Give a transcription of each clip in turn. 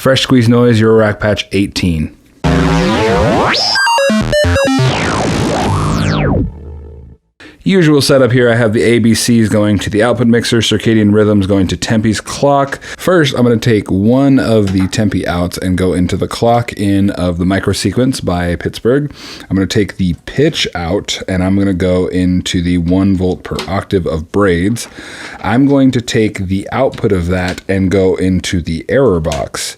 Fresh Squeeze Noise, Eurorack patch 18. Usual setup here, I have the ABCs going to the output mixer, circadian rhythms going to Tempe's clock. First, I'm going to take one of the Tempe outs and go into the clock in of the microsequence by Pittsburgh. I'm going to take the pitch out and I'm going to go into the 1 volt per octave of braids. I'm going to take the output of that and go into the error box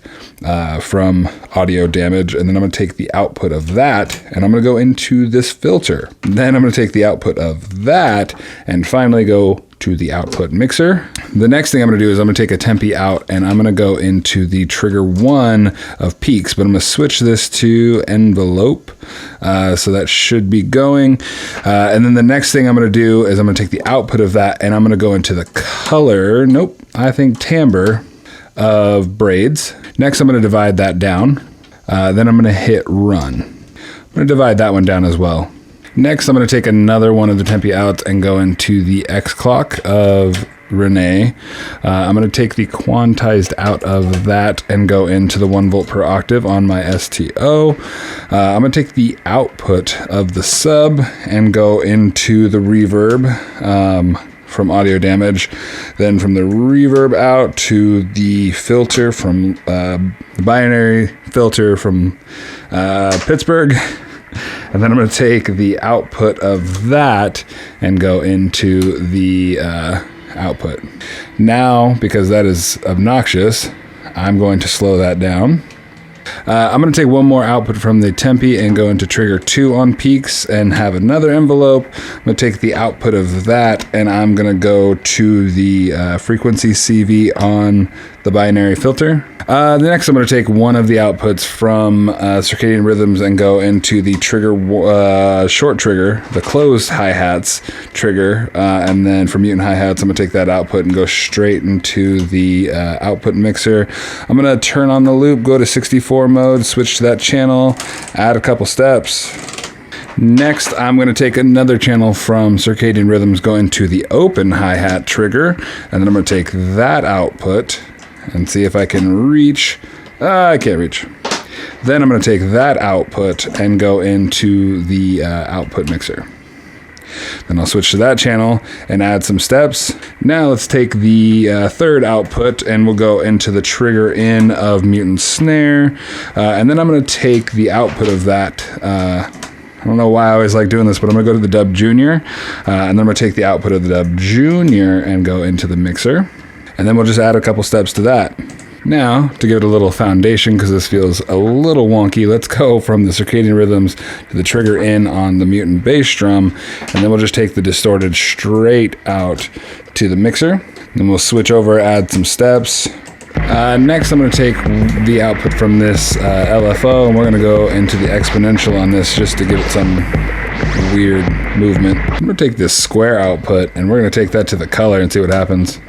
from audio damage, and then I'm going to take the output of that and I'm going to go into this filter. Then I'm going to take the output of that and finally go to the output mixer. The next thing I'm going to do is I'm going to take a Tempe out and I'm going to go into the trigger 1 of peaks, but I'm going to switch this to envelope. So that should be going. And then the next thing I'm going to do is I'm going to take the output of that and I'm going to go into the color, timbre of braids. Next, I'm going to divide that down. Then I'm going to hit run. I'm going to divide that one down as well. Next, I'm going to take another one of the Tempe outs and go into the X clock of Renee. I'm going to take the quantized out of that and go into the 1 volt per octave on my STO. I'm going to take the output of the sub and go into the reverb from audio damage. Then from the reverb out to the filter from the binary filter from Pittsburgh. And then I'm going to take the output of that and go into the output. Now, because that is obnoxious, I'm going to slow that down. I'm going to take one more output from the Tempe and go into trigger 2 on peaks and have another envelope. I'm going to take the output of that and I'm going to go to the frequency CV on the binary filter. Next, I'm going to take one of the outputs from circadian rhythms and go into the trigger short trigger, the closed hi-hats trigger, and then for mutant hi-hats, I'm going to take that output and go straight into the output mixer. I'm going to turn on the loop, go to 64 mode, switch to that channel, add a couple steps. Next, I'm going to take another channel from circadian rhythms, go into the open hi-hat trigger, and then I'm going to take that output and see if I can reach. I can't reach. Then I'm going to take that output and go into the output mixer. Then I'll switch to that channel and add some steps. Now let's take the third output and we'll go into the trigger in of mutant snare. And then I'm going to take the output of that. I don't know why I always like doing this, but I'm going to go to the dub junior. And then I'm going to take the output of the dub junior and go into the mixer. And then we'll just add a couple steps to that. Now, to give it a little foundation, because this feels a little wonky, let's go from the circadian rhythms to the trigger in on the mutant bass drum, and then we'll just take the distorted straight out to the mixer. Then we'll switch over, add some steps. Next, I'm going to take the output from this LFO, and we're going to go into the exponential on this just to give it some weird movement. I'm going to take this square output, and we're going to take that to the color and see what happens.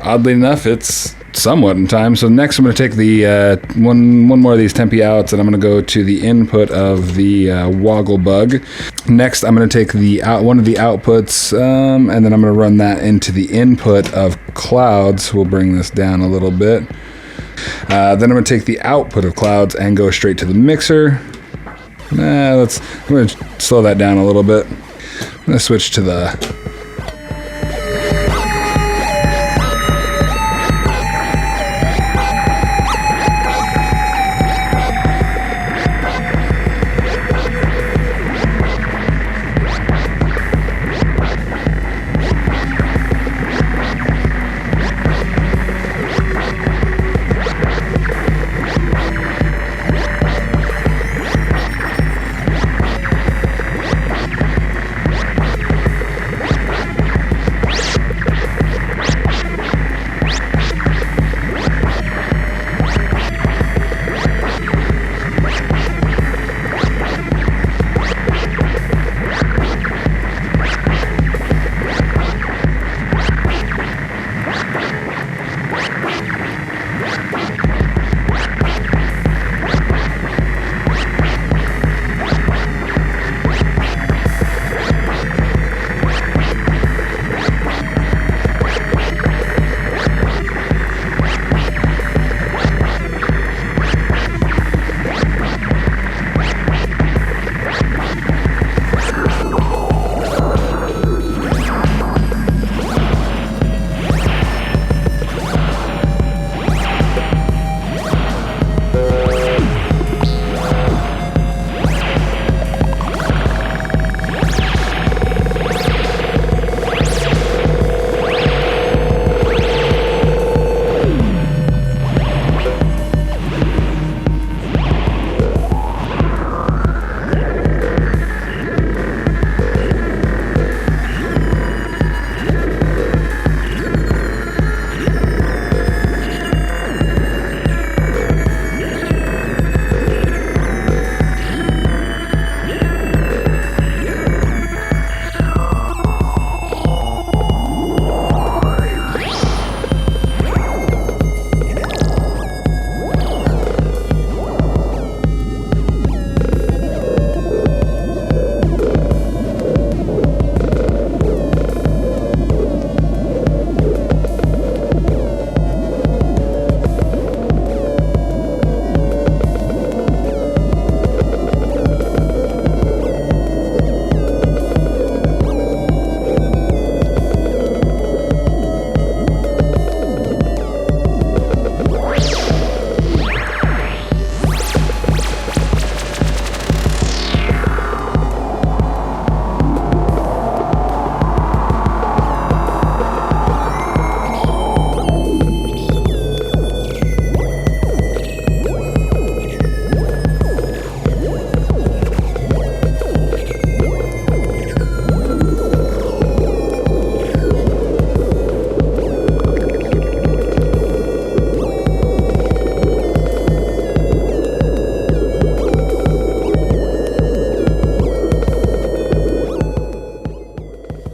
Oddly enough, it's somewhat in time. So next I'm going to take the one more of these Tempe outs and I'm going to go to the input of the Woggle Bug. Next I'm going to take the one of the outputs and then I'm going to run that into the input of Clouds. We'll bring this down a little bit. Then I'm going to take the output of Clouds and go straight to the mixer. I'm going to slow that down a little bit. I'm going to switch to the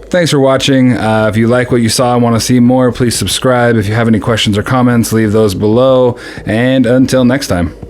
Thanks for watching. If you like what you saw and want to see more, please subscribe. If you have any questions or comments, leave those below. And until next time.